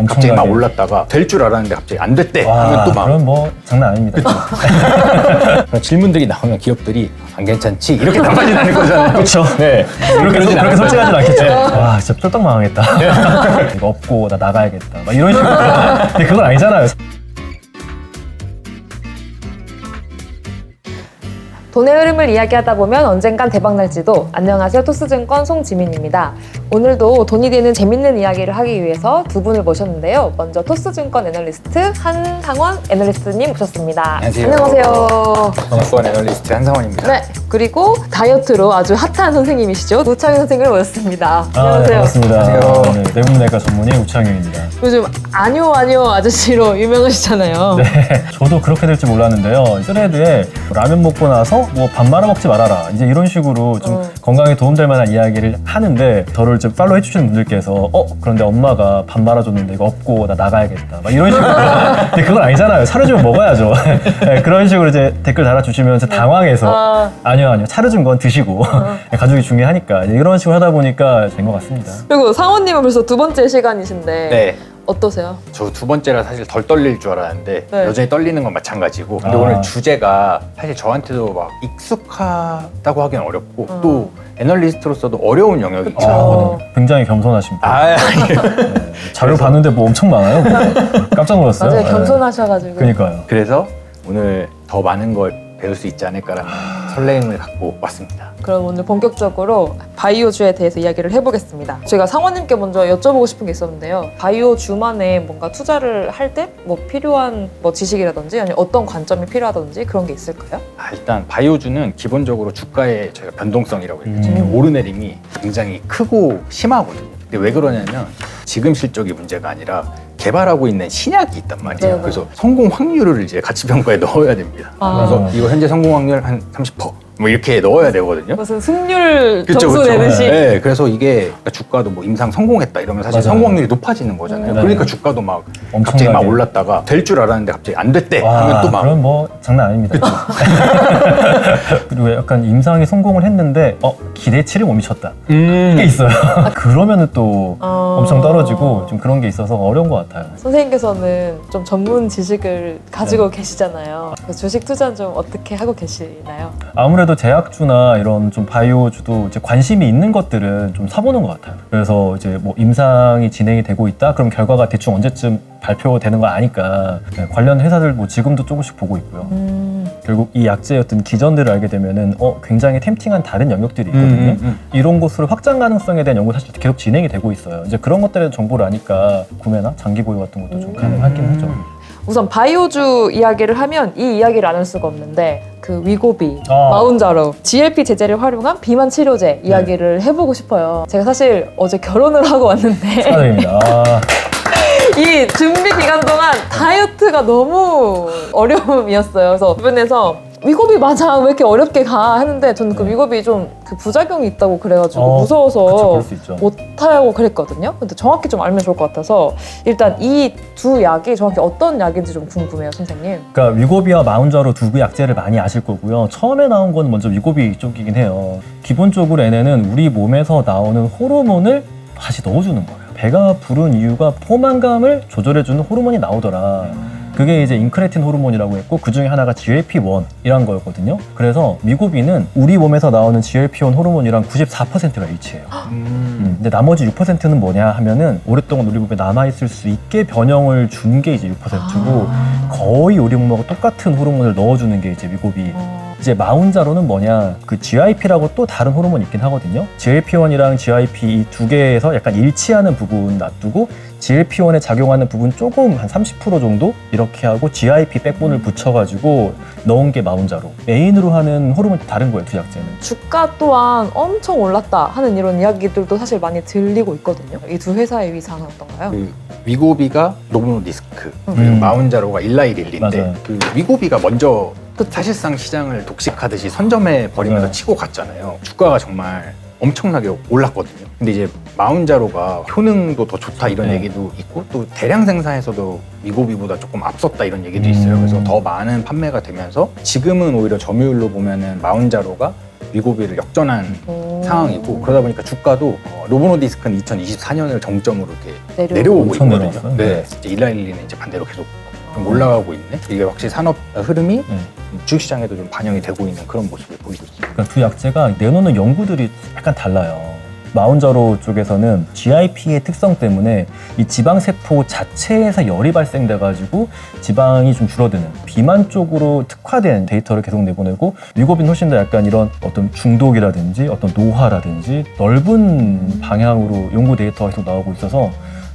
갑자기 막 올랐다가 될 줄 알았는데 갑자기 안 됐대 와, 하면 또 막 그럼 뭐 장난 아닙니다. 그런 질문들이 나오면 기업들이 안 괜찮지 이렇게 답하지는 거잖아요. 그렇죠. 네. 그렇게 솔직하진 않겠죠. 와, 진짜 쫄딱 망하겠다. 이거 없고 나 나가야겠다. 막 이런 식으로. 근데 그건 아니잖아요. 돈의 흐름을 이야기하다 보면 언젠간 대박날지도. 안녕하세요, 토스증권 송지민입니다. 오늘도 돈이 되는 재밌는 이야기를 하기 위해서 두 분을 모셨는데요. 먼저 토스증권 애널리스트 한상원 애널리스트님 모셨습니다. 안녕하세요. 안녕하세요. 정권 애널리스트 한상원입니다. 네, 그리고 다이어트로 아주 핫한 선생님이시죠. 우창현 선생님을 모셨습니다. 네, 안녕하세요. 반갑습니다. 안녕하세요. 네, 내분내과 전문의 우창현입니다. 요즘 아뇨 아저씨로 유명하시잖아요. 네, 저도 그렇게 될 줄 몰랐는데요. 스레드에 라면 먹고 나서 뭐 밥 말아 먹지 말아라. 이제 이런 식으로 좀 건강에 도움될 만한 이야기를 하는데 저를 좀 팔로우 해주시는 분들께서 그런데 엄마가 밥 말아줬는데 이거 없고 나 나가야겠다. 막 이런 식으로. 근데 그건 아니잖아요. 차려주면 먹어야죠. 네, 그런 식으로 이제 댓글 달아주시면서 당황해서 아니요. 차려준 건 드시고 가족이 중요하니까 이런 식으로 하다 보니까 된 것 같습니다. 그리고 상원님은 벌써 두 번째 시간이신데 네. 어떠세요? 저 두 번째라 사실 덜 떨릴 줄 알았는데 네. 여전히 떨리는 건 마찬가지고 근데 아. 오늘 주제가 사실 저한테도 막 익숙하다고 하기는 어렵고 또 애널리스트로서도 어려운 영역이 그쵸. 있거든요. 굉장히 겸손하신 분. 아니에요. 네, 자료 봤는데 뭐 엄청 많아요. 깜짝 놀랐어요. 맞아요, 네. 겸손하셔가지고. 그러니까요. 그래서 오늘 더 많은 걸 배울 수 있지 않을까라는 설레임을 갖고 왔습니다. 그럼 오늘 본격적으로 바이오주에 대해서 이야기를 해보겠습니다. 제가 상원님께 먼저 여쭤보고 싶은 게 있었는데요. 바이오주만에 뭔가 투자를 할 때 뭐 필요한 뭐 지식이라든지 아니면 어떤 관점이 필요하다든지 그런 게 있을까요? 일단 바이오주는 기본적으로 주가의 저희가 변동성이라고 얘기하죠. 오르내림이 굉장히 크고 심하거든요. 근데 왜 그러냐면 지금 실적이 문제가 아니라 개발하고 있는 신약이 있단 말이에요. 네. 그래서 성공 확률을 이제 가치 평가에 넣어야 됩니다. 그래서 이거 현재 성공 확률 한 30%. 뭐 이렇게 넣어야 되거든요. 무슨 승률 그쵸, 점수 그쵸. 내듯이. 네, 그래서 이게 주가도 뭐 임상 성공했다 이러면 사실 맞아요. 성공 확률이 높아지는 거잖아요. 네. 그러니까 주가도 막 엄청나게. 갑자기 막 올랐다가 될 줄 알았는데 갑자기 안 됐대 와, 하면 또 막 그럼 뭐 장난 아닙니다. 그리고 약간 임상이 성공을 했는데 기대치를 못 미쳤다. 이게 있어요. 그러면은 또 엄청 떨어지고 좀 그런 게 있어서 어려운 것 같아요. 선생님께서는 좀 전문 지식을 가지고 계시잖아요. 그래서 주식 투자는 좀 어떻게 하고 계시나요? 아무래도 제약주나 이런 좀 바이오주도 이제 관심이 있는 것들은 좀 사보는 것 같아요. 그래서 이제 뭐 임상이 진행이 되고 있다? 그럼 결과가 대충 언제쯤 발표되는 거 아니까 관련 회사들 뭐 지금도 조금씩 보고 있고요. 결국 이 약제의 어떤 기전들을 알게 되면은 굉장히 템팅한 다른 영역들이 있거든요. 이런 곳으로 확장 가능성에 대한 연구 사실 계속 진행이 되고 있어요. 이제 그런 것들에 대한 정보를 아니까 구매나 장기 보유 같은 것도 좀 가능하긴 하죠. 우선 바이오주 이야기를 하면 이 이야기를 안 할 수가 없는데 그 위고비, 아. 마운자로, GLP 제제를 활용한 비만 치료제 이야기를 해보고 싶어요. 제가 사실 어제 결혼을 하고 왔는데 축하드립니다. 이 준비 기간 동안 다이어트가 너무 어려움이었어요. 그래서 주변에서 위고비 맞아, 왜 이렇게 어렵게 가 하는데 저는 그 위고비 좀 그 부작용이 있다고 그래가지고 무서워서 그쵸, 그럴 수 있죠. 못하고 그랬거든요. 근데 정확히 좀 알면 좋을 것 같아서 일단 이 두 약이 정확히 어떤 약인지 좀 궁금해요, 선생님. 그러니까 위고비와 마운자로 두 그 약제를 많이 아실 거고요. 처음에 나온 건 먼저 위고비 쪽이긴 해요. 기본적으로 얘네는 우리 몸에서 나오는 호르몬을 다시 넣어주는 거예요. 배가 부른 이유가 포만감을 조절해주는 호르몬이 나오더라. 그게 이제 인크레틴 호르몬이라고 했고 그 중에 하나가 GLP-1이란 거였거든요. 그래서 위고비는 우리 몸에서 나오는 GLP-1 호르몬이랑 94%가 일치해요. 근데 나머지 6%는 뭐냐 하면은 오랫동안 우리 몸에 남아있을 수 있게 변형을 준 게 이제 6%고 거의 우리 몸하고 똑같은 호르몬을 넣어주는 게 이제 위고비. 이제 마운자로는 뭐냐, 그 GIP라고 또 다른 호르몬이 있긴 하거든요. GLP-1이랑 GIP 이 두 개에서 약간 일치하는 부분 놔두고 GLP-1에 작용하는 부분 조금 한 30% 정도 이렇게 하고 GIP 백본을 붙여가지고 넣은 게 마운자로. 메인으로 하는 호르몬이 다른 거예요, 두 약제는. 주가 또한 엄청 올랐다 하는 이런 이야기들도 사실 많이 들리고 있거든요. 이 두 회사의 위상은 어떤가요? 그 위고비가 노보노디스크 그리고 마운자로가 일라이릴리인데 맞아요. 그 위고비가 먼저 사실상 시장을 독식하듯이 선점해 버리면서 네. 치고 갔잖아요. 주가가 정말 엄청나게 올랐거든요. 근데 이제 마운자로가 효능도 더 좋다 이런 네. 얘기도 있고 또 대량 생산에서도 위고비보다 조금 앞섰다 이런 얘기도 있어요. 그래서 더 많은 판매가 되면서 지금은 오히려 점유율로 보면은 마운자로가 위고비를 역전한 오. 상황이고 그러다 보니까 주가도 노보노디스크는 2024년을 정점으로 이렇게 내려오고 엄청 있거든요. 내려왔어요. 네, 이제 일라일리는 이제 반대로 계속 좀 올라가고 있네. 이게 확실히 산업 흐름이 네. 주식시장에도 좀 반영이 되고 있는 그런 모습을 보이고 있습니다. 그러니까 두 약제가 내놓는 연구들이 약간 달라요. 마운저로 쪽에서는 GIP의 특성 때문에 이 지방세포 자체에서 열이 발생돼가지고 지방이 좀 줄어드는 비만 쪽으로 특화된 데이터를 계속 내보내고 위고비는 훨씬 더 약간 이런 어떤 중독이라든지 어떤 노화라든지 넓은 방향으로 연구 데이터가 계속 나오고 있어서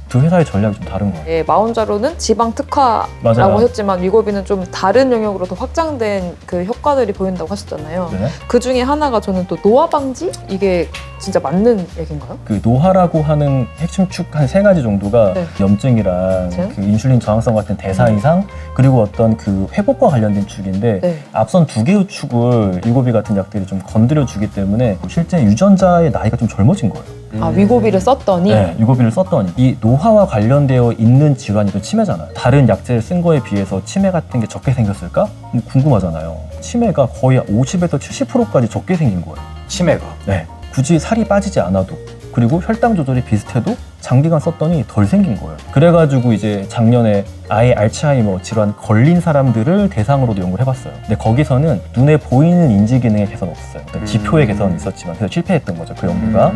두 회사의 전략이 좀 다른 것 같아요. 예, 마운자로는 지방 특화라고 맞아요. 하셨지만 위고비는 좀 다른 영역으로 더 확장된 그 효과들이 보인다고 하셨잖아요. 네. 그 중에 하나가 저는 또 노화 방지? 이게 진짜 맞는 얘기인가요? 그 노화라고 하는 핵심 축 한 3가지 정도가 네. 염증이랑 염증? 그 인슐린 저항성 같은 대사 이상 그리고 어떤 그 회복과 관련된 축인데 네. 앞선 2개의 축을 위고비 같은 약들이 좀 건드려 주기 때문에 실제 유전자의 나이가 좀 젊어진 거예요. 아, 위고비를 썼더니 네, 위고비를 썼더니 이 노화와 관련되어 있는 질환이 또 치매잖아요. 다른 약제를 쓴 거에 비해서 치매 같은 게 적게 생겼을까? 궁금하잖아요. 치매가 거의 50에서 70%까지 적게 생긴 거예요. 치매가 네, 굳이 살이 빠지지 않아도 그리고 혈당 조절이 비슷해도 장기간 썼더니 덜 생긴 거예요. 그래가지고 이제 작년에 아예 알츠하이머 질환 걸린 사람들을 대상으로도 연구를 해봤어요. 근데 거기서는 눈에 보이는 인지 기능의 개선 없었어요. 그러니까 지표의 개선은 있었지만 그래서 실패했던 거죠. 그 연구가.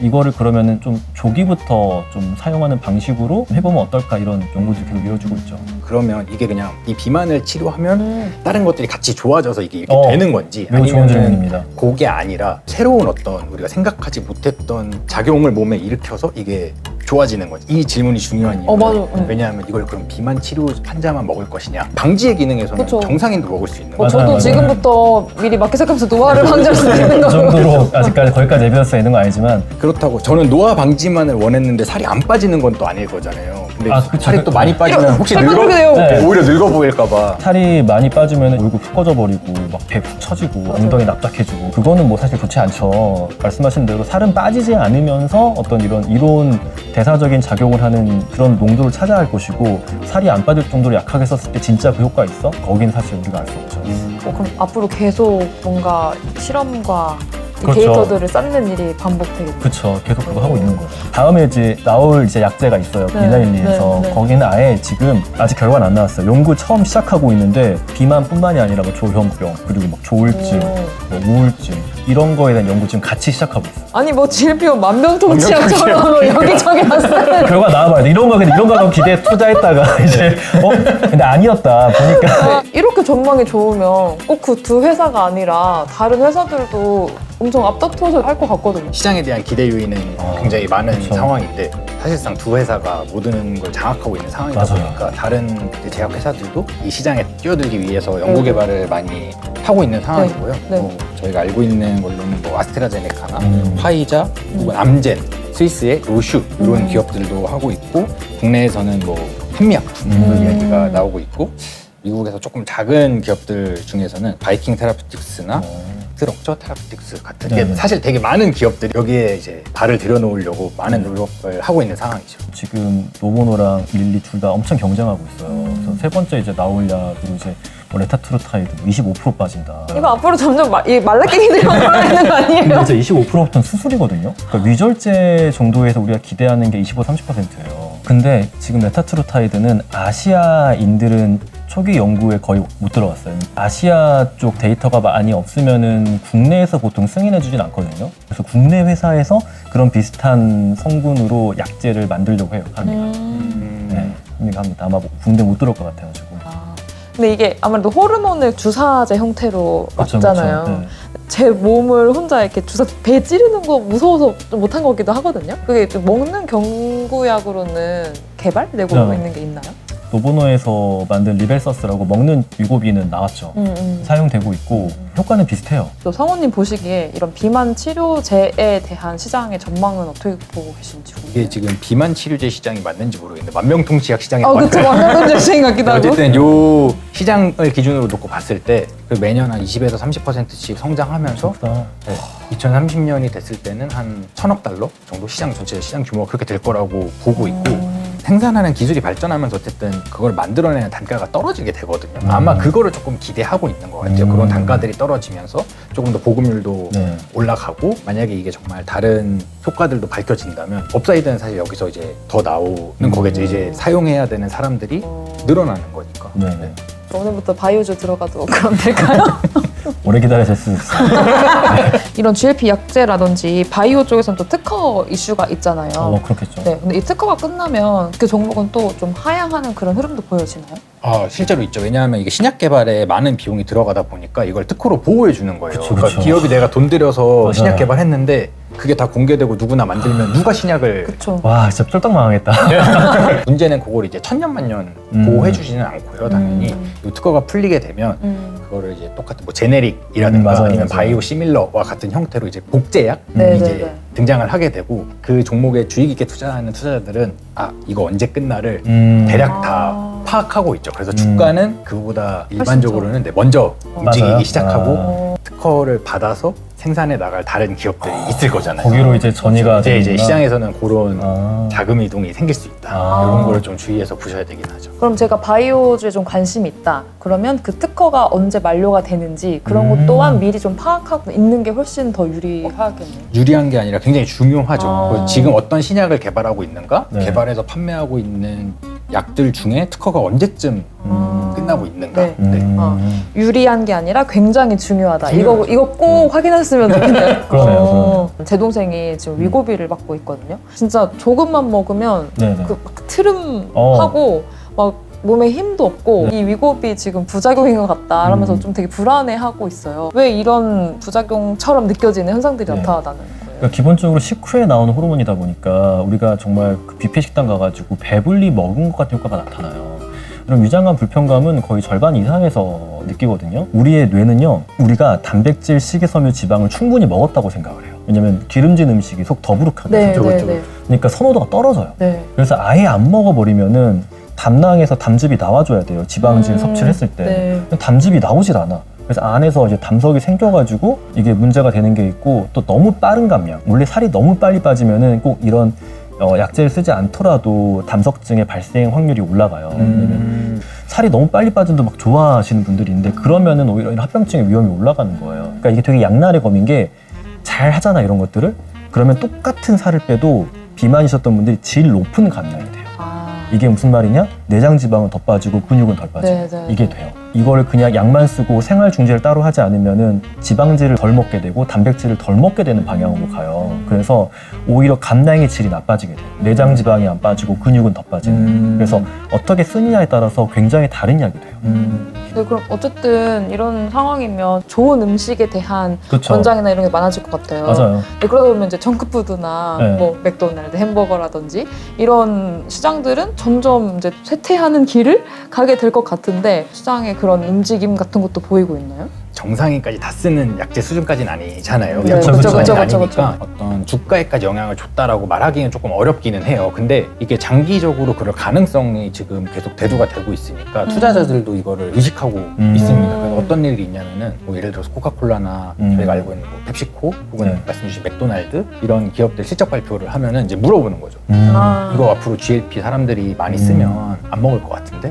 이거를 그러면은 좀 조기부터 좀 사용하는 방식으로 해보면 어떨까 이런 연구들이 계속 이루어지고 있죠. 그러면 이게 그냥 이 비만을 치료하면 다른 것들이 같이 좋아져서 이게 이렇게 되는 건지 매우 좋은 아니면 질문입니다. 그게 아니라 새로운 어떤 우리가 생각하지 못했던 작용을 몸에 일으켜서 이게 좋아지는 거지. 이 질문이 중요한 이유는 맞아. 왜냐하면 이걸 그럼 비만 치료 환자만 먹을 것이냐. 방지의 기능에서는 그쵸. 정상인도 먹을 수 있는 뭐 거죠. 맞아요, 저도 맞아요. 지금부터 미리 마켓 생각하면서 노화를 방지할 수 있는 그 거고 정도로 아직까지 거기까지 에비던스가 있는 건 아니지만 그렇다고 저는 노화 방지만을 원했는데 살이 안 빠지는 건 또 아닐 거잖아요. 근데 아, 그쵸. 살이 또 많이 빠지면 혹시 살만 그렇게 돼요. 네. 오히려 늙어 보일까 봐. 살이 많이 빠지면 얼굴 푹 꺼져버리고 막 배 푹 처지고 엉덩이 납작해지고 그거는 뭐 사실 좋지 않죠. 말씀하신 대로 살은 빠지지 않으면서 어떤 이런 이로운 대사적인 작용을 하는 그런 농도를 찾아야 할 것이고 살이 안 빠질 정도로 약하게 썼을 때 진짜 그 효과 있어? 거긴 사실 우리가 알 수 없죠. 그럼 앞으로 계속 뭔가 실험과 이 그렇죠. 데이터들을 쌓는 일이 반복되겠네요. 그렇죠. 계속 그거 하고 있는 거예요. 다음에 이제 나올 이제 약제가 있어요. 네, 일라일리에서. 네, 네. 거기는 아예 지금 아직 결과는 안 나왔어요. 연구 처음 시작하고 있는데 비만뿐만이 아니라 뭐 조현병 그리고 막 조울증, 뭐 우울증 이런 거에 대한 연구 지금 같이 시작하고 있어요. 아니 뭐 질병 만병통치약처럼 뭐 여기저기 왔어요. 결과 나와봐야 돼. 이런 거 기대에 투자했다가 이제 근데 아니었다 보니까 이렇게 전망이 좋으면 꼭 그 두 회사가 아니라 다른 회사들도 엄청 앞다퉈서 할 것 같거든요. 시장에 대한 기대 요인은 굉장히 많은 그쵸. 상황인데 사실상 두 회사가 모든 걸 장악하고 있는 상황이다 맞아요. 보니까 다른 제약 회사들도 이 시장에 뛰어들기 위해서 연구 개발을 많이 하고 있는 상황이고요. 네. 뭐 저희가 알고 있는 걸로는 뭐 아스트라제네카나 음. 화이자, 혹은 암젠, 스위스의 로슈 이런 기업들도 하고 있고 국내에서는 뭐 한미약품 이야기가 나오고 있고 미국에서 조금 작은 기업들 중에서는 바이킹 테라피틱스나 트럭처 테라피틱스 같은 게 네네. 사실 되게 많은 기업들이 여기에 이제 발을 들여놓으려고 많은 노력을 하고 있는 상황이죠. 지금 노보노랑 릴리 둘 다 엄청 경쟁하고 있어요. 그래서 세 번째 이제 나올 약으로 이제 뭐 레타트루타이드 25% 빠진다. 이거 앞으로 점점 이 말라깽이들만 올라가는 거 아니에요? 근데 이제 25%부터는 수술이거든요. 그러니까 위절제 정도에서 우리가 기대하는 게 25, 30%예요. 근데 지금 레타트루타이드는 아시아인들은 초기 연구에 거의 못 들어갔어요. 아시아 쪽 데이터가 많이 없으면은 국내에서 보통 승인해주진 않거든요. 그래서 국내 회사에서 그런 비슷한 성분으로 약제를 만들려고 해요. 합니다. 네, 합니다. 아마 국내 못 들어올 것 같아가지고. 근데 이게 아무래도 호르몬을 주사제 형태로 그렇죠, 맞잖아요. 그렇죠. 네. 제 몸을 혼자 이렇게 주사 배 찌르는 거 무서워서 좀 못한 것 같기도 하거든요. 그게 좀 먹는 경구약으로는 개발되고 네. 있는 게 있나요? 노보노에서 만든 리벨서스라고 먹는 위고비는 나왔죠. 사용되고 있고 효과는 비슷해요. 또 성우님 보시기에 이런 비만 치료제에 대한 시장의 전망은 어떻게 보고 계신지 이게 궁금해요. 지금 비만 치료제 시장이 맞는지 모르겠는데 만병통치약 시장이 그쵸. 완전 제생 같기도 하고. 어쨌든 요 시장을 기준으로 놓고 봤을 때 그 매년 한 20에서 30%씩 성장하면서 그렇다. 2030년이 됐을 때는 한 1,000억 달러 정도 시장 전체 시장 규모가 그렇게 될 거라고 보고 있고 생산하는 기술이 발전하면서 어쨌든 그걸 만들어내는 단가가 떨어지게 되거든요. 아마 그거를 조금 기대하고 있는 것 같아요. 그런 단가들이 떨어지면서 조금 더 보급률도 네. 올라가고 만약에 이게 정말 다른 효과들도 밝혀진다면 업사이드는 사실 여기서 이제 더 나오는 거겠죠. 이제 사용해야 되는 사람들이 늘어나는 거니까. 네. 오늘부터 바이오주 들어가도 그럼 될까요? 오래 기다리실 수 있어요. 이런 GLP 약제라든지 바이오 쪽에서는 또 특허 이슈가 있잖아요. 그렇겠죠. 네, 근데 이 특허가 끝나면 그 종목은 또 좀 하향하는 그런 흐름도 보여지나요? 실제로 있죠. 왜냐하면 이게 신약 개발에 많은 비용이 들어가다 보니까 이걸 특허로 보호해 주는 거예요. 그쵸, 그러니까 그쵸. 기업이 내가 돈 들여서 맞아요. 신약 개발했는데 그게 다 공개되고 누구나 만들면 누가 신약을 그렇죠. 와, 진짜 쫄딱 망하겠다. 문제는 그걸 이제 천년만년 보호해 주지는 않고요. 당연히 이 특허가 풀리게 되면 그거를 이제 똑같은 뭐 제네릭이라든가 맞아요, 아니면 맞아요. 바이오 시밀러와 같은 형태로 이제 복제약 네, 이제 네, 네. 등장을 하게 되고 그 종목에 주의 깊게 투자하는 투자자들은 이거 언제 끝나를 대략 다 파악하고 있죠. 그래서 주가는 그보다 일반적으로는 먼저 움직이기 맞아요. 시작하고 특허를 받아서 생산해 나갈 다른 기업들이 있을 거잖아요. 거기로 이제 전이가 이제 되는구나. 시장에서는 그런 아. 자금 이동이 생길 수 있다. 이런 거를 좀 주의해서 보셔야 되긴 하죠. 그럼 제가 바이오주에 좀 관심이 있다. 그러면 그 특허가 언제 만료가 되는지 그런 것 또한 미리 좀 파악하고 있는 게 훨씬 더 유리하겠네요. 유리한 게 아니라 굉장히 중요하죠. 아. 지금 어떤 신약을 개발하고 있는가, 네. 개발해서 판매하고 있는 약들 중에 특허가 언제쯤 끝나고 있는가. 네. 음. 유리한 게 아니라 굉장히 중요하다. 중요하죠. 이거 꼭 확인했으면 좋겠네요. 그러네요, 제 동생이 지금 위고비를 맞고 있거든요. 진짜 조금만 먹으면 네네. 그 트름하고 막 몸에 힘도 없고 이 위고비 지금 부작용인 것 같다 하면서 좀 되게 불안해하고 있어요. 왜 이런 부작용처럼 느껴지는 현상들이 네. 나타나는 거예요? 그러니까 기본적으로 식후에 나오는 호르몬이다 보니까 우리가 정말 그 뷔페 식당 가가지고 배불리 먹은 것 같은 효과가 나타나요. 그럼 위장감 불편감은 거의 절반 이상에서 느끼거든요. 우리의 뇌는요, 우리가 단백질, 식이섬유, 지방을 충분히 먹었다고 생각을 해요. 왜냐면 기름진 음식이 속 더부룩하거든요. 네, 그렇죠, 네, 그렇죠. 네. 그러니까 선호도가 떨어져요. 네. 그래서 아예 안 먹어버리면은 담낭에서 담즙이 나와줘야 돼요. 지방질 섭취를 했을 때. 네. 담즙이 나오질 않아. 그래서 안에서 이제 담석이 생겨가지고 이게 문제가 되는 게 있고, 또 너무 빠른 감량. 원래 살이 너무 빨리 빠지면은 꼭 이런 약제를 쓰지 않더라도 담석증의 발생 확률이 올라가요. 왜냐면 살이 너무 빨리 빠진도 막 좋아하시는 분들이 있는데 그러면은 오히려 이런 합병증의 위험이 올라가는 거예요. 그러니까 이게 되게 양날의 검인 게 잘 하잖아 이런 것들을. 그러면 똑같은 살을 빼도 비만이셨던 분들이 질 높은 감량이 돼요. 이게 무슨 말이냐? 내장 지방은 더 빠지고 근육은 덜 빠지고 네, 네, 이게 네. 돼요. 이거를 그냥 약만 쓰고 생활 중지를 따로 하지 않으면은 지방질을 덜 먹게 되고 단백질을 덜 먹게 되는 방향으로 가요. 그래서 오히려 감량의 질이 나빠지게 돼요. 내장 지방이 안 빠지고 근육은 더 빠지는. 그래서 어떻게 쓰느냐에 따라서 굉장히 다른 약이 돼요. 네, 그럼 어쨌든 이런 상황이면 좋은 음식에 대한 그쵸. 권장이나 이런 게 많아질 것 같아요. 맞아요. 네, 그러다 보면 이제 정크푸드나 네. 뭐 맥도날드, 햄버거라든지 이런 시장들은 점점 이제 쇠퇴하는 길을 가게 될 것 같은데 시장의 그런 움직임 같은 것도 보이고 있나요? 정상인까지 다 쓰는 약제 수준까지는 아니잖아요. 네, 약제 그쵸, 수준까지는 그쵸, 아니니까 어떤 주가에까지 영향을 줬다라고 말하기는 조금 어렵기는 해요. 근데 이게 장기적으로 그럴 가능성이 지금 계속 대두가 되고 있으니까 투자자들도 이거를 의식하고 있습니다. 그래서 어떤 일이 있냐면은 뭐 예를 들어서 코카콜라나 저희가 알고 있는 뭐 펩시코 혹은 네. 말씀 주신 맥도날드 이런 기업들 실적 발표를 하면은 이제 물어보는 거죠. 이거 앞으로 GLP 사람들이 많이 쓰면 안 먹을 것 같은데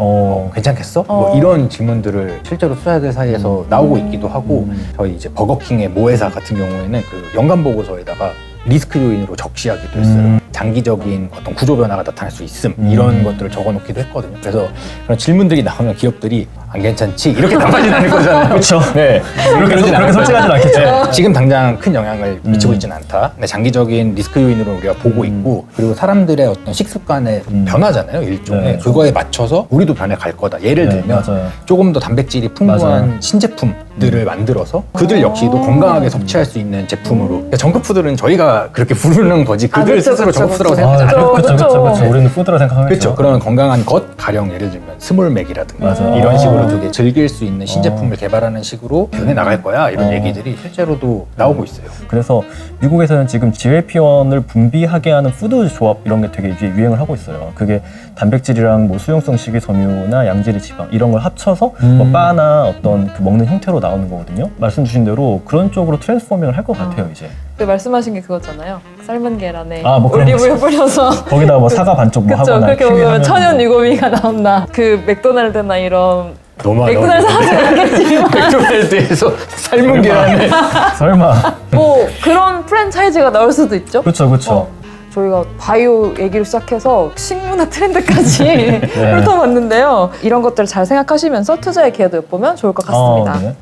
괜찮겠어? 뭐 이런 질문들을 실제로 투자자들 사이에서 나오고 있기도 하고 저희 이제 버거킹의 모회사 같은 경우에는 그 연간 보고서에다가 리스크 요인으로 적시하기도 했어요. 장기적인 어떤 구조 변화가 나타날 수 있음 이런 것들을 적어놓기도 했거든요. 그래서 그런 질문들이 나오면 기업들이 안 괜찮지 이렇게 답하진 않을 거잖아요. 그렇죠. 네, 그렇게 솔직하진 않겠죠. 네, 지금 당장 큰 영향을 미치고 있지는 않다. 근데 장기적인 리스크 요인으로 우리가 보고 있고 그리고 사람들의 어떤 식습관의 변화잖아요. 일종의 네. 그거에 맞춰서 우리도 변해갈 거다. 예를 네, 들면 맞아요. 조금 더 단백질이 풍부한 맞아요. 신제품들을 만들어서 그들 역시도 건강하게 섭취할 수 있는 제품으로. 그러니까 정크푸드는 저희가 그렇게 부르는 거지 그들 그쵸, 스스로 그쵸, 정크푸드라고 그쵸. 생각하지 않아요. 그렇죠. 우리는 푸드라 생각하겠죠. 그렇죠. 그런 건강한 것, 가령 예를 들면 스몰맥이라든가 맞아요. 이런 식으로 되게 즐길 수 있는 신제품을 개발하는 식으로 변해 나갈 거야 이런 얘기들이 실제로도 나오고 있어요. 그래서 미국에서는 지금 GLP-1을 분비하게 하는 푸드 조합 이런 게 되게 이제 유행을 하고 있어요. 그게 단백질이랑 뭐 수용성 식이섬유나 양질의 지방 이런 걸 합쳐서 뭐 바나 어떤 그 먹는 형태로 나오는 거거든요. 말씀 주신 대로 그런 쪽으로 트랜스포밍을 할 것 같아요 이제. 그 말씀하신 게 그거잖아요. 삶은 계란에 뭐 그런 올리브유 거죠. 뿌려서 거기다가 뭐 사과 반쪽 뭐 그쵸. 하거나 그렇게 키위 보면 하면 천연 유고비가 나온다. 그 맥도날드나 이런 너무 맥도날드 하진 않겠지만 맥도날드에서 삶은 계란을 설마. 뭐 그런 프랜차이즈가 나올 수도 있죠. 그렇죠. 저희가 바이오 얘기를 시작해서 식문화 트렌드까지 훑어봤는데요. 이런 것들을 잘 생각하시면서 투자의 기회도 엿보면 좋을 것 같습니다. 네.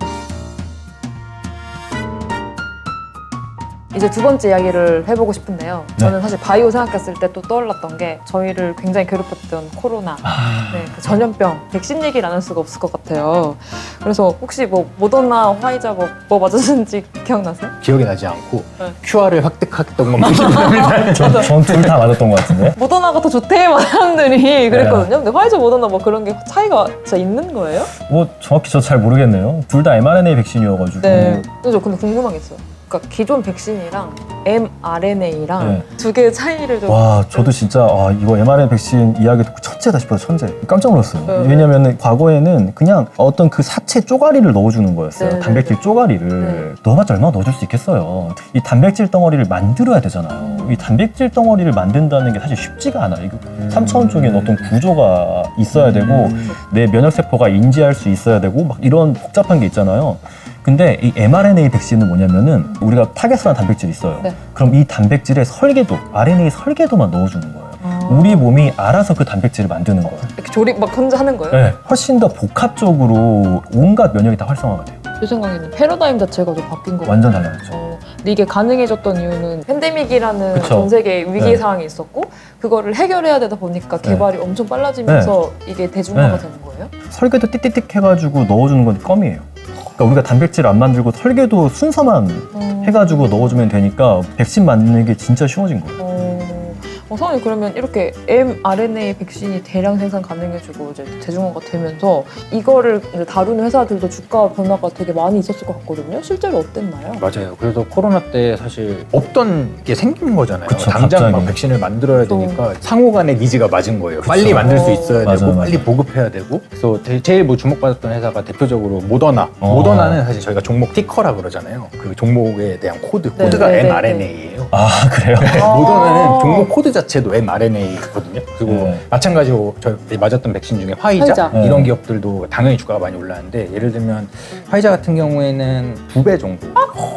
이제 두 번째 이야기를 해보고 싶은데요. 저는 사실 바이오 생각했을 때 또 떠올랐던 게 저희를 굉장히 괴롭혔던 코로나, 그 전염병, 백신 얘기를 안 할 수가 없을 것 같아요. 그래서 혹시 뭐 모더나, 화이자 뭐 맞으신지 기억나세요? 기억이 나지 않고 네. QR을 획득했던 것만 기억납니다. 전 둘 다 맞았던 것 같은데. 모더나가 더 좋대 막 사람들이 그랬거든요. 근데 화이자, 모더나 뭐 그런 게 차이가 진짜 있는 거예요? 뭐 정확히 저 잘 모르겠네요. 둘 다 mRNA 백신이어가지고. 네. 저 근데 궁금한 게 있어요. 그러니까 기존 백신이랑 mRNA랑 네. 두 개의 차이를 좀. 와, 저도 진짜 이거 mRNA 백신 이야기 듣고 천재다 싶어서 천재. 깜짝 놀랐어요. 네. 왜냐면은 과거에는 그냥 어떤 그 사체 쪼가리를 넣어주는 거였어요. 네, 단백질 쪼가리를. 넣어봤자 얼마나 넣어줄 수 있겠어요. 이 단백질 덩어리를 만들어야 되잖아요. 이 단백질 덩어리를 만든다는 게 사실 쉽지가 않아요. 이거 3차원 쪽에 어떤 구조가 있어야 되고 내 면역세포가 인지할 수 있어야 되고 막 이런 복잡한 게 있잖아요. 근데 이 mRNA 백신은 뭐냐면은 우리가 타겟을 한 단백질이 있어요. 네. 그럼 이 단백질의 설계도, RNA 설계도만 넣어주는 거예요. 우리 몸이 알아서 그 단백질을 만드는 거예요. 이렇게 조립 막 혼자 하는 거예요? 네. 훨씬 더 복합적으로 온갖 면역이 다 활성화가 돼요. 제 생각에는 패러다임 자체가 좀 바뀐 거 같아요. 완전 달라졌죠. 근데 이게 가능해졌던 이유는 팬데믹이라는 그쵸. 전 세계 위기 네. 상황이 있었고 그거를 해결해야 되다 보니까 개발이 엄청 빨라지면서 이게 대중화가 네. 되는 거예요? 설계도 띡띡띡 해가지고 넣어주는 건 껌이에요. 그러니까 우리가 단백질 안 만들고 설계도 순서만 해가지고 넣어주면 되니까 백신 만드는 게 진짜 쉬워진 거예요. 성원이 그러면 이렇게 mRNA 백신이 대량 생산 가능해지고 이제 대중화가 되면서 이거를 이제 다루는 회사들도 주가 변화가 되게 많이 있었을 것 같거든요. 실제로 어땠나요? 맞아요. 그래서 코로나 때 사실 없던 게 생긴 거잖아요. 그쵸, 당장 갑자기. 막 백신을 만들어야 또. 되니까 상호 간의 니즈가 맞은 거예요. 그쵸. 빨리 만들 수 있어야 맞아요, 되고 맞아요. 빨리 보급해야 되고. 그래서 제일 뭐 주목받았던 회사가 대표적으로 모더나. 모더나는 사실 저희가 종목 티커라 그러잖아요. 그 종목에 대한 코드가 네, 네, mRNA예요. 아, 그래요? 모더나는 종목 코드 자체도 mRNA거든요. 그리고 네. 마찬가지로 저희 맞았던 백신 중에 화이자 네. 이런 기업들도 당연히 주가가 많이 올랐는데 예를 들면 화이자 같은 경우에는 2배 정도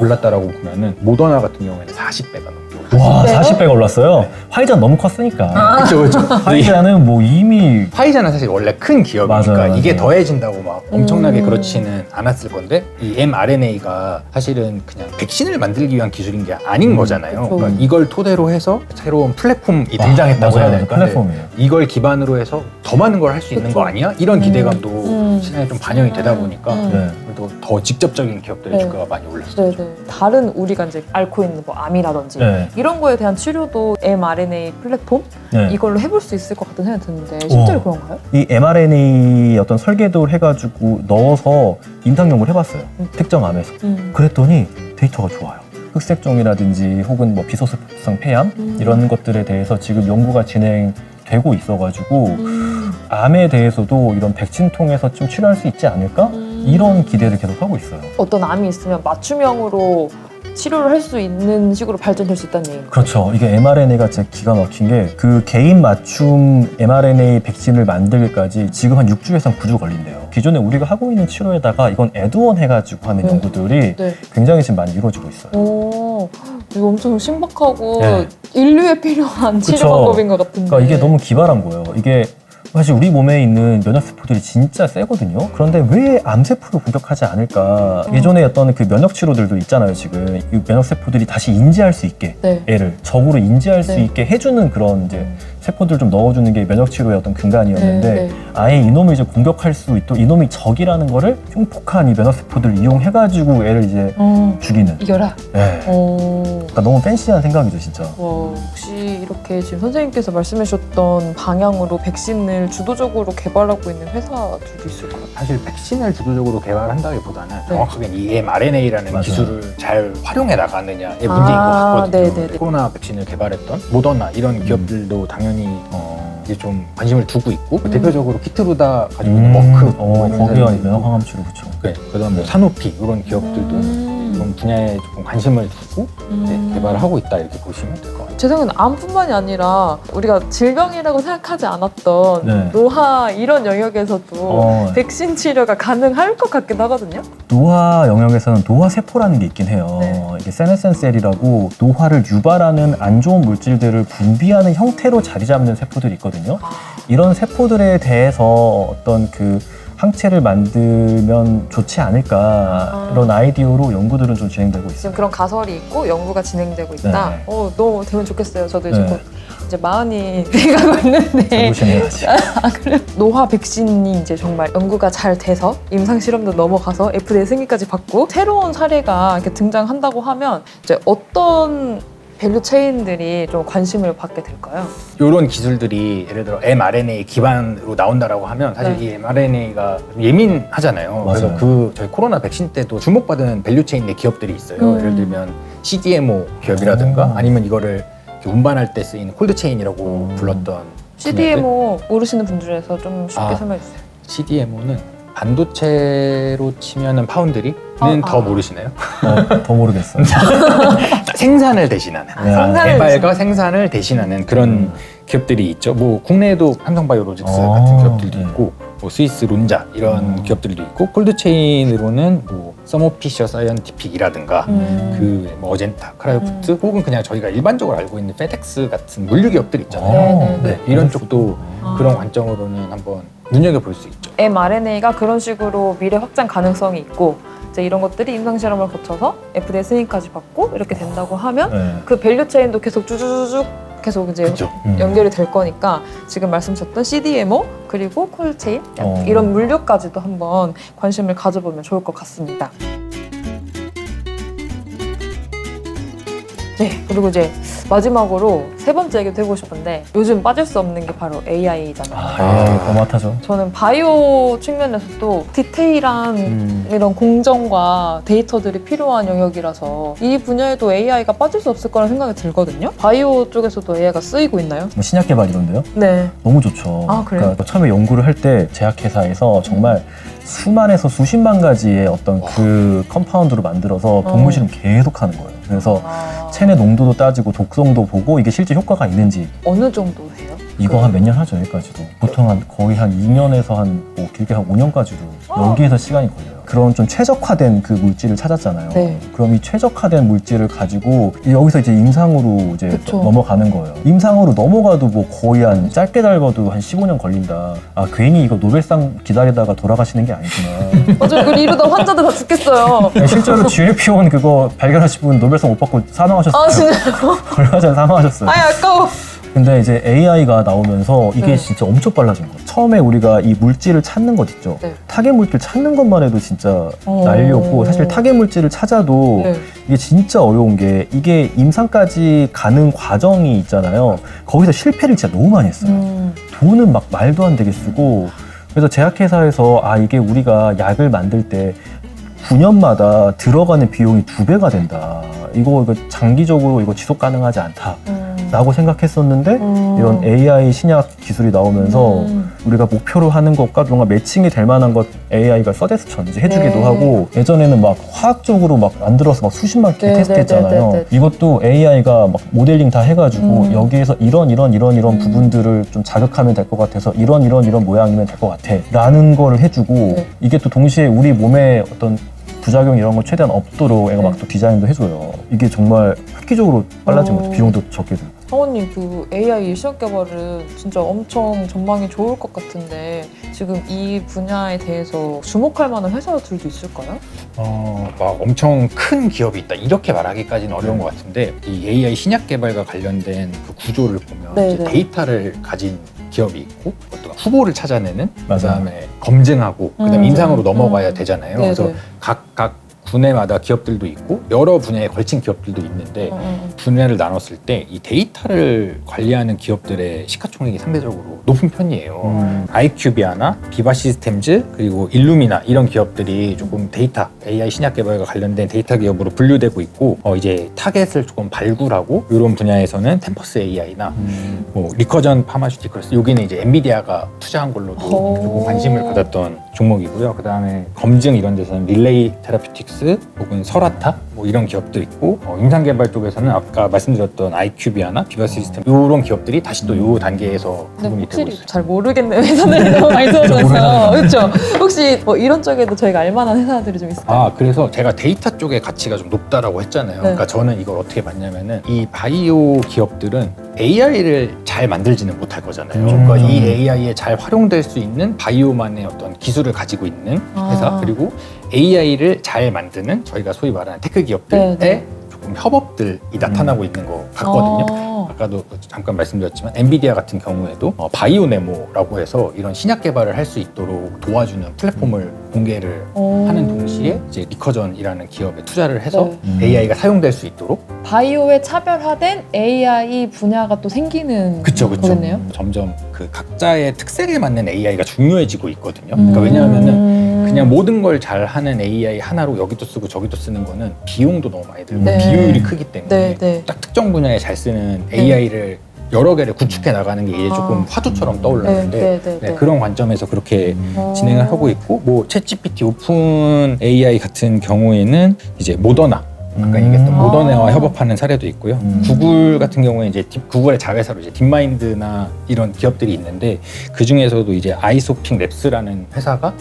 올랐다라고 보면은 모더나 같은 경우에는 40배가 넘게 올랐어요. 와, 40배가? 40배가 올랐어요? 화이자는 너무 컸으니까. 그렇죠. 화이자는 뭐 이미 화이자는 사실 원래 큰 기업이니까 맞아요, 이게 맞아요. 더해진다고 막 엄청나게 그렇지는 않았을 건데 이 mRNA가 사실은 그냥 백신을 만들기 위한 기술인 게 아닌 거잖아요. 그쵸. 그러니까 이걸 토대로 해서 새로운 플랫폼이 등장했다고 맞아요, 해야 될까? 플랫폼이에요. 이걸 기반으로 해서 더 많은 걸 할 수 있는 거 아니야? 이런 기대감도 시장에 좀 반영이 되다 보니까 네. 그래도 더 직접적인 기업들의 네. 주가가 많이 올랐어요. 네네. 다른 우리가 이제 앓고 있는 뭐 암이라든지 네. 이런 거에 대한 치료도 mRNA 플랫폼 네. 이걸로 해볼 수 있을 것 같은 생각이 드는데 실제로 그런가요? 이 mRNA 어떤 설계도를 해가지고 넣어서 임상연구를 해봤어요. 특정 암에서. 그랬더니 데이터가 좋아요. 흑색종이라든지 혹은 뭐 비소수성 폐암 이런 것들에 대해서 지금 연구가 진행되고 있어가지고 암에 대해서도 이런 백신 통해서 좀 치료할 수 있지 않을까? 이런 기대를 계속 하고 있어요. 어떤 암이 있으면 맞춤형으로 치료를 할 수 있는 식으로 발전될 수 있다는 얘기인가요? 그렇죠. 이게 mRNA가 진짜 기가 막힌 게 그 개인 맞춤 mRNA 백신을 만들기까지 지금 한 6주에서 9주 걸린대요. 기존에 우리가 하고 있는 치료에다가 이건 애드온 해가지고 하는 연구들이 네. 굉장히 지금 많이 이루어지고 있어요. 오, 이거 엄청 신박하고 네. 인류에 필요한 치료 그쵸. 방법인 것 같은데. 그러니까 이게 너무 기발한 거예요. 이게 사실 우리 몸에 있는 면역세포들이 진짜 세거든요. 그런데 왜 암세포를 공격하지 않을까? 예전에 어떤 그 면역 치료들도 있잖아요. 지금 이 면역세포들이 다시 인지할 수 있게 네. 애를 적으로 인지할 수 네. 있게 해주는 그런 이제 세포들 좀 넣어주는 게 면역 치료의 어떤 근간이었는데 네, 네. 아예 이놈을 이제 공격할 수 있도록 이놈이 적이라는 거를 흉폭한 이 면역세포들을 이용해가지고 애를 이제 죽이는. 이겨라. 네. 그러니까 너무 팬시한 생각이죠, 진짜. 와, 혹시 이렇게 지금 선생님께서 말씀해 주셨던 방향으로 백신을 주도적으로 개발하고 있는 회사들도 있을까요? 사실 백신을 주도적으로 개발한다기보다는 네. 정확하게 이 mRNA라는 맞아요. 기술을 잘 활용해 나가느냐의 문제인 것 같거든요. 네네네. 코로나 백신을 개발했던 모더나 이런 기업들도 당연히 당연히 이제 좀 관심을 두고 있고 대표적으로 키트루다 가지고 있는 머크 거기가 있나요? 항암 치료 그렇죠. 네, 그다음 뭐 사노피 이런 기업들도 이런 분야에 조금 관심을 두고 이제 개발을 하고 있다 이렇게 보시면 될 것 같아요. 제 생각에는 암뿐만이 아니라 우리가 질병이라고 생각하지 않았던 네. 노화 이런 영역에서도 백신 치료가 가능할 것 같기도 하거든요. 노화 영역에서는 노화 세포라는 게 있긴 해요. 네. 이게 세네센셀이라고 노화를 유발하는 안 좋은 물질들을 분비하는 형태로 자리 잡는 세포들이 있거든요. 이런 세포들에 대해서 어떤 그 항체를 만들면 좋지 않을까 이런 아이디어로 연구들은 좀 진행되고 있어요. 지금 그런 가설이 있고 연구가 진행되고 있다. 네. 너무 되면 좋겠어요. 저도 이제 네. 곧 이제 마흔이 돼가고 있는데 조심해야지. 노화 백신이 이제 정말 연구가 잘 돼서 임상 실험도 넘어가서 FDA 승인까지 받고 새로운 사례가 이렇게 등장한다고 하면 이제 어떤 밸류 체인들이 좀 관심을 받게 될까요? 이런 기술들이 예를 들어 mRNA 기반으로 나온다라고 하면 사실 네. 이 mRNA가 예민하잖아요. 그래서 맞아요. 저희 코로나 백신 때도 주목받은 밸류체인 내 기업들이 있어요. 예를 들면 CDMO 기업이라든가 오. 아니면 이거를 이렇게 운반할 때 쓰이는 콜드체인이라고 불렀던 CDMO 모르시는 분 중에서 좀 쉽게 아. 설명해 주세요. CDMO는 반도체로 치면은 파운드리는 더 모르시나요? 더 모르겠어요. 생산을 대신하는 네. 생산을 개발과 생산을 대신하는 그런 기업들이 있죠. 뭐 국내에도 삼성바이오로직스 같은 기업들도 네. 있고 뭐 스위스 론자 이런 기업들도 있고 콜드체인으로는 뭐 서모피셔 사이언티픽이라든가 그 뭐 어젠타, 크라이오프트 혹은 그냥 저희가 일반적으로 알고 있는 페덱스 같은 물류 기업들 있잖아요. 네, 네, 이런 쪽도 그런 관점으로는 한번 눈여겨볼 수 있죠. mRNA가 그런 식으로 미래 확장 가능성이 있고 이제 이런 것들이 임상 실험을 거쳐서 FDA 승인까지 받고 이렇게 된다고 하면 네. 그 밸류 체인도 계속 쭈쭈쭈쭉 계속 이제 그렇죠. 연결이 될 거니까 지금 말씀하셨던 CDMO 그리고 콜체인 어. 이런 물류까지도 한번 관심을 가져보면 좋을 것 같습니다. 네, 그리고 이제 마지막으로 세 번째 얘기도 해보고 싶은데 요즘 빠질 수 없는 게 바로 AI잖아요. 거mat하죠. 저는 바이오 측면에서도 디테일한 이런 공정과 데이터들이 필요한 영역이라서 이 분야에도 AI가 빠질 수 없을 거라는 생각이 들거든요. 바이오 쪽에서도 AI가 쓰이고 있나요? 뭐 신약 개발 이런데요? 네. 너무 좋죠. 아, 그래요? 그러니까 처음에 연구를 할 때 제약회사에서 정말 수만에서 수십만 가지의 어떤 그 컴파운드로 만들어서 동물 실험 계속 하는 거예요. 그래서 체내 농도도 따지고 독성도 보고 이게 실제 효과가 있는지 어느 정도 해요? 이거 한 몇 년 하죠, 여기까지도. 보통 거의 한 2년에서 뭐 길게 한 5년까지도 여기에서 시간이 걸려요. 그런 좀 최적화된 그 물질을 찾았잖아요. 네. 그럼 이 최적화된 물질을 가지고 여기서 이제 임상으로 이제 그쵸. 넘어가는 거예요. 임상으로 넘어가도 뭐 거의 한 짧게 달궈도 한 15년 걸린다. 아, 괜히 이거 노벨상 기다리다가 돌아가시는 게 아니구나. 맞아요. 그걸 이러다 환자들 다 죽겠어요. 실제로 GLP-1 그거 발견하신 분 노벨상 못 받고 사망하셨어요. 아, 진짜요? 얼마 전에 사망하셨어요. 아이, 아까워. 근데 이제 AI가 나오면서 이게 네. 진짜 엄청 빨라진 거예요. 처음에 우리가 이 물질을 찾는 것 있죠. 네. 타겟 물질 찾는 것만 해도 진짜 난리였고 사실 타겟 물질을 찾아도 네. 이게 진짜 어려운 게 이게 임상까지 가는 과정이 있잖아요. 거기서 실패를 진짜 너무 많이 했어요. 돈은 막 말도 안 되게 쓰고 그래서 제약회사에서 이게 우리가 약을 만들 때 9년마다 들어가는 비용이 2배가 된다. 이거 장기적으로 이거 지속 가능하지 않다. 라고 생각했었는데 이런 AI 신약 기술이 나오면서 우리가 목표로 하는 것과 뭔가 매칭이 될 만한 것 AI가 서제스천 이제 해주기도 네. 하고 예전에는 막 화학적으로 막 만들어서 막 수십만 개 네, 테스트했잖아요. 네, 네, 네. 이것도 AI가 막 모델링 다 해가지고 여기에서 이런 부분들을 좀 자극하면 될 것 같아서 이런 모양이면 될 것 같아 라는 거를 해주고 네. 이게 또 동시에 우리 몸에 어떤 부작용 이런 거 최대한 없도록 애가 막 또 디자인도 해줘요. 이게 정말 획기적으로 빨라진 것 같아요. 비용도 적게 들고. 성원님 그 AI 시험 개발은 진짜 엄청 전망이 좋을 것 같은데 지금 이 분야에 대해서 주목할 만한 회사들도 있을까요? 막 엄청 큰 기업이 있다 이렇게 말하기까지는 어려운 것 같은데 이 AI 신약 개발과 관련된 그 구조를 보면 네, 이제 네. 데이터를 가진 기업이 있고 어떤 후보를 찾아내는 맞아요. 그다음에 검증하고 그다음에 임상으로 넘어가야 되잖아요. 네, 그래서 네. 각 분야마다 기업들도 있고 여러 분야에 걸친 기업들도 있는데 분야를 나눴을 때 이 데이터를 관리하는 기업들의 시가총액이 상대적으로 높은 편이에요. 아이큐비아나 비바 시스템즈 그리고 일루미나 이런 기업들이 조금 데이터 AI 신약 개발과 관련된 데이터 기업으로 분류되고 있고 이제 타겟을 조금 발굴하고 이런 분야에서는 템퍼스 AI나 뭐 리커전 파마슈티컬스 여기는 이제 엔비디아가 투자한 걸로도 조금 관심을 받았던 종목이고요. 그 다음에 검증 이런 데서는 릴레이 테라피틱스 혹은 설아타 뭐 이런 기업도 있고 임상개발 쪽에서는 아까 말씀드렸던 아이큐비아나 비바 시스템 이런 기업들이 다시 또 이 단계에서 구분이 되고 확실히 있어요. 잘 모르겠네요. 회사들이 너무 많이 들어있어요. 그렇죠? 혹시 뭐 이런 쪽에도 저희가 알만한 회사들이 좀 있을까요? 그래서 제가 데이터 쪽의 가치가 좀 높다라고 했잖아요. 그러니까 저는 이걸 어떻게 봤냐면은 이 바이오 기업들은 AI를 잘 만들지는 못할 거잖아요. 그러니까 이 AI에 잘 활용될 수 있는 바이오만의 어떤 기술을 가지고 있는 회사 그리고 AI를 잘 만드는 저희가 소위 말하는 테크 기업들의 조금 협업들이 나타나고 있는 것 같거든요. 아까도 잠깐 말씀드렸지만 엔비디아 같은 경우에도 바이오네모라고 해서 이런 신약 개발을 할 수 있도록 도와주는 플랫폼을 공개를 하는 동시에 이제 리커전이라는 기업에 투자를 해서 AI가 사용될 수 있도록 바이오에 차별화된 AI 분야가 또 생기는 그쵸. 거겠네요. 점점 그 각자의 특색에 맞는 AI가 중요해지고 있거든요. 그러니까 왜냐하면은 그냥 모든 걸 잘하는 AI 하나로 여기도 쓰고 저기도 쓰는 거는 비용도 너무 많이 들고 비효율이 크기 때문에 딱 특정 분야에 잘 쓰는 AI를 여러 개를 구축해 나가는 게 이제 조금 화두처럼 떠올랐는데 그런 관점에서 그렇게 진행을 하고 있고 뭐 챗GPT 오픈 AI 같은 경우에는 이제 모더나 아까 얘기했던 모더나와 협업하는 사례도 있고요. 구글 같은 경우에 이제 구글의 자회사로 이제 딥마인드나 이런 기업들이 있는데 그 중에서도 이제 아이소핑 랩스라는 회사가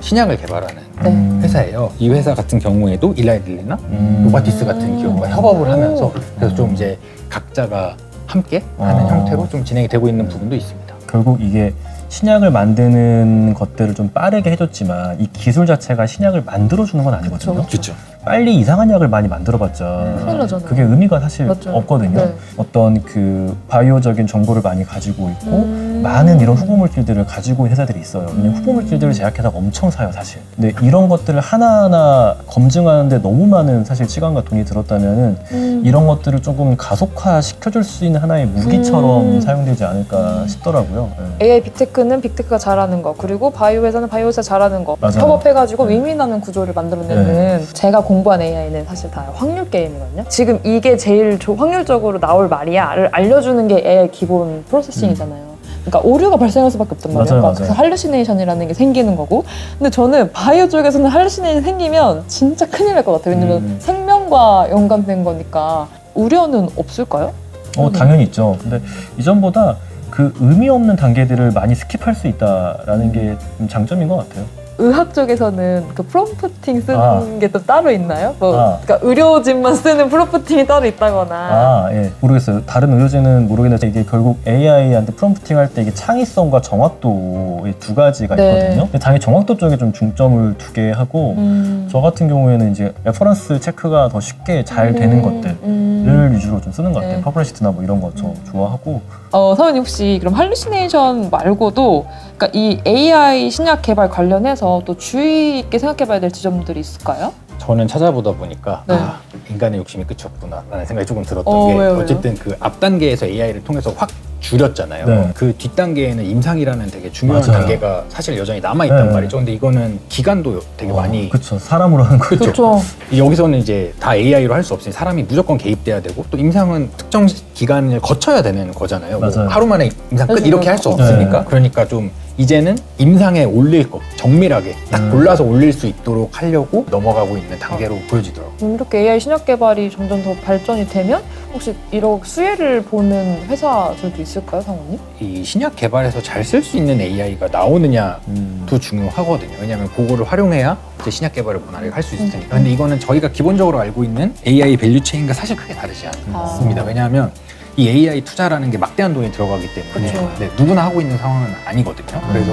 신약을 개발하는 회사예요. 이 회사 같은 경우에도 일라이릴리나 노바티스 같은 기업과 협업을 하면서 그래서 좀 이제 각자가 함께 하는 형태로 좀 진행이 되고 있는 부분도 있습니다. 결국 이게 신약을 만드는 것들을 좀 빠르게 해줬지만 이 기술 자체가 신약을 만들어주는 건 아니거든요. 그렇죠. 빨리 이상한 약을 많이 만들어봤자 큰일 나잖아요. 그게 의미가 사실 맞죠. 없거든요. 네. 어떤 그 바이오적인 정보를 많이 가지고 있고 많은 이런 후보물질들을 가지고 있는 회사들이 있어요. 왜냐면 후보물질들을 제약회사가 엄청 사요, 사실. 근데 이런 것들을 하나하나 검증하는데 너무 많은 사실 시간과 돈이 들었다면은 이런 것들을 조금 가속화 시켜줄 수 있는 하나의 무기처럼 사용되지 않을까 싶더라고요. 네. AI 빅테크는 빅테크가 잘하는 거 그리고 바이오 회사는 바이오 회사 잘하는 거 맞아요. 협업해가지고 윈윈하는 구조를 만들어내는 제가 공부한 AI는 사실 다 확률 게임이거든요. 지금 이게 제일 확률적으로 나올 말이야를 알려주는 게 AI 기본 프로세싱이잖아요. 그러니까 오류가 발생할 수밖에 없단 말이에요. 맞아요, 그러니까 그래서 할루시네이션이라는 게 생기는 거고. 근데 저는 바이오 쪽에서는 할루시네이션 생기면 진짜 큰일 날 것 같아요. 왜냐면 생명과 연관된 거니까 우려는 없을까요? 당연히 있죠. 근데 이전보다 그 의미 없는 단계들을 많이 스킵할 수 있다라는 게 좀 장점인 것 같아요. 의학 쪽에서는 그 프롬프팅 쓰는 게 또 따로 있나요? 그러니까 의료진만 쓰는 프롬프팅이 따로 있다거나. 예. 모르겠어요. 다른 의료진은 모르겠는데 이게 결국 AI한테 프롬프팅 할 때 이게 창의성과 정확도의 두 가지가 있거든요. 근데 당연히 정확도 쪽에 좀 중점을 두게 하고 저 같은 경우에는 이제 레퍼런스 체크가 더 쉽게 잘 되는 것들을 위주로 좀 쓰는 것 같아요. 퍼블리시트나 뭐 이런 거 저 좋아하고. 사원님 혹시 그럼 할루시네이션 말고도 그러니까 이 AI 신약 개발 관련해서 또 주의 있게 생각해봐야 될 지점들이 있을까요? 저는 찾아보다 보니까 인간의 욕심이 끝이 없구나 라는 생각이 조금 들었던 게 왜요? 어쨌든 그 앞 단계에서 AI를 통해서 확 줄였잖아요. 네. 그 뒷단계에는 임상이라는 되게 중요한 맞아요. 단계가 사실 여전히 남아있단 네. 말이죠. 근데 이거는 기간도 되게 많이 그렇죠. 사람으로 하는 거. 그렇죠. 여기서는 이제 다 AI로 할 수 없으니 사람이 무조건 개입돼야 되고 또 임상은 특정 기간을 거쳐야 되는 거잖아요. 뭐 맞아요. 하루 만에 임상 끝 이렇게 할 수 없으니까. 네. 그러니까 좀 이제는 임상에 올릴 거 정밀하게 딱 골라서 올릴 수 있도록 하려고 넘어가고 있는 단계로 보여지더라고요. 이렇게 AI 신약 개발이 점점 더 발전이 되면 혹시 이런 수혜를 보는 회사들도 있을까요, 상원님? 이 신약 개발에서 잘 쓸 수 있는 AI가 나오느냐도 중요하거든요. 왜냐하면 그거를 활용해야 이제 신약 개발을 원활하게 할 수 있을 테니까. 근데 이거는 저희가 기본적으로 알고 있는 AI 밸류 체인과 사실 크게 다르지 않습니다. 왜냐하면 이 AI 투자라는 게 막대한 돈이 들어가기 때문에 누구나 하고 있는 상황은 아니거든요. 그래서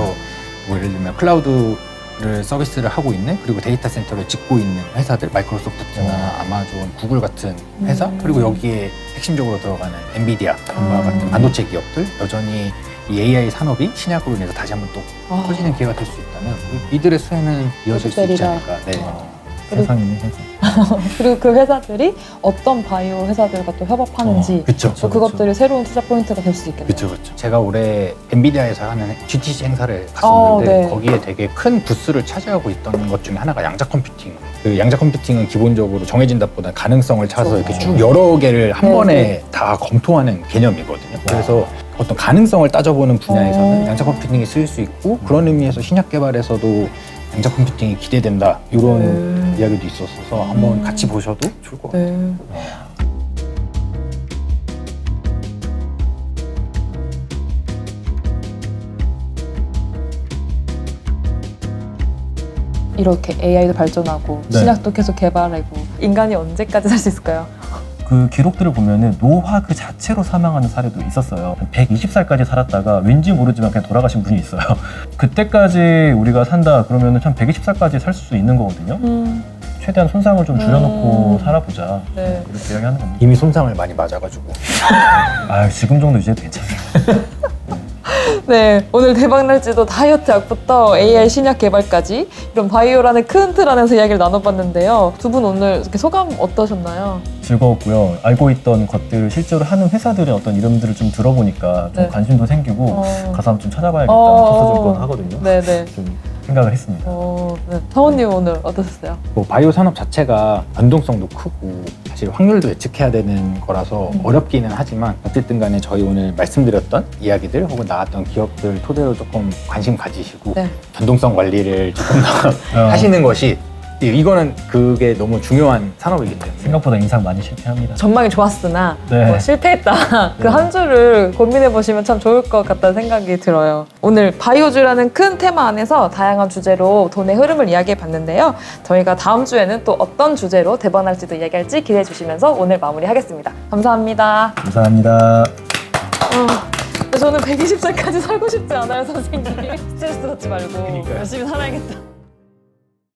뭐 예를 들면 클라우드를 서비스를 하고 있는 그리고 데이터 센터를 짓고 있는 회사들 마이크로소프트나 아마존, 구글 같은 회사 그리고 여기에 핵심적으로 들어가는 엔비디아와 같은 반도체 기업들 여전히 이 AI 산업이 신약으로 인해서 다시 한번 또 커지는 기회가 될 수 있다면 이들의 수혜는 이어질 수 있지 않을까. 네. 세상에 회사. 그리고 그 회사들이 어떤 바이오 회사들과 또 협업하는지 그쵸. 또 그것들이 새로운 투자 포인트가 될 수 있겠네요. 그렇죠. 제가 올해 엔비디아에서 하는 GTC 행사를 갔었는데 네. 거기에 되게 큰 부스를 차지하고 있던 것 중에 하나가 양자 컴퓨팅. 그 양자 컴퓨팅은 기본적으로 정해진 답보다 가능성을 찾아서 이렇게 쭉 여러 개를 한 네, 번에 네. 다 검토하는 개념이거든요. 그래서 어떤 가능성을 따져보는 분야에서는 양자 컴퓨팅이 쓰일 수 있고 그런 의미에서 신약 개발에서도 양자 컴퓨팅이 기대된다 이런 이야기도 있었어서 한번 같이 보셔도 좋을 것 같아요. 네. 이렇게 AI도 발전하고 네. 신약도 계속 개발하고 인간이 언제까지 살 수 있을까요? 그 기록들을 보면은 노화 그 자체로 사망하는 사례도 있었어요. 120살까지 살았다가 왠지 모르지만 그냥 돌아가신 분이 있어요. 그때까지 우리가 산다 그러면은 참 120살까지 살 수 있는 거거든요. 최대한 손상을 좀 줄여놓고 살아보자. 네. 이렇게 이야기하는 겁니다. 이미 손상을 많이 맞아가지고 아 지금 정도 이제 괜찮아요. 네, 오늘 대박날지도 다이어트 약부터 AI 신약 개발까지 이런 바이오라는 큰 틀 안에서 이야기를 나눠봤는데요. 두 분 오늘 이렇게 소감 어떠셨나요? 즐거웠고요. 알고 있던 것들을 실제로 하는 회사들의 어떤 이름들을 좀 들어보니까 좀 네. 관심도 생기고 가서 한번 좀 찾아봐야겠다. 어. 토스증권 하거든요. 네네. 좀 생각을 했습니다. 네. 사원님 오늘 어떠셨어요? 뭐 바이오 산업 자체가 변동성도 크고 사실 확률도 예측해야 되는 거라서 어렵기는 하지만 어쨌든 간에 저희 오늘 말씀드렸던 이야기들 혹은 나왔던 기업들 토대로 조금 관심 가지시고 네. 변동성 관리를 조금 더 하시는 것이 이거는 그게 너무 중요한 산업이기 때문에 생각보다 인상 많이 실패합니다. 전망이 좋았으나 네. 실패했다. 그 한 주를 고민해 보시면 참 좋을 것 같다는 생각이 들어요. 오늘 바이오주라는 큰 테마 안에서 다양한 주제로 돈의 흐름을 이야기해 봤는데요. 저희가 다음 주에는 또 어떤 주제로 대박날지도 이야기할지 기대해 주시면서 오늘 마무리하겠습니다. 감사합니다. 감사합니다. 저는 120살까지 살고 싶지 않아요, 선생님. 스트레스 받지 말고 열심히 살아야겠다.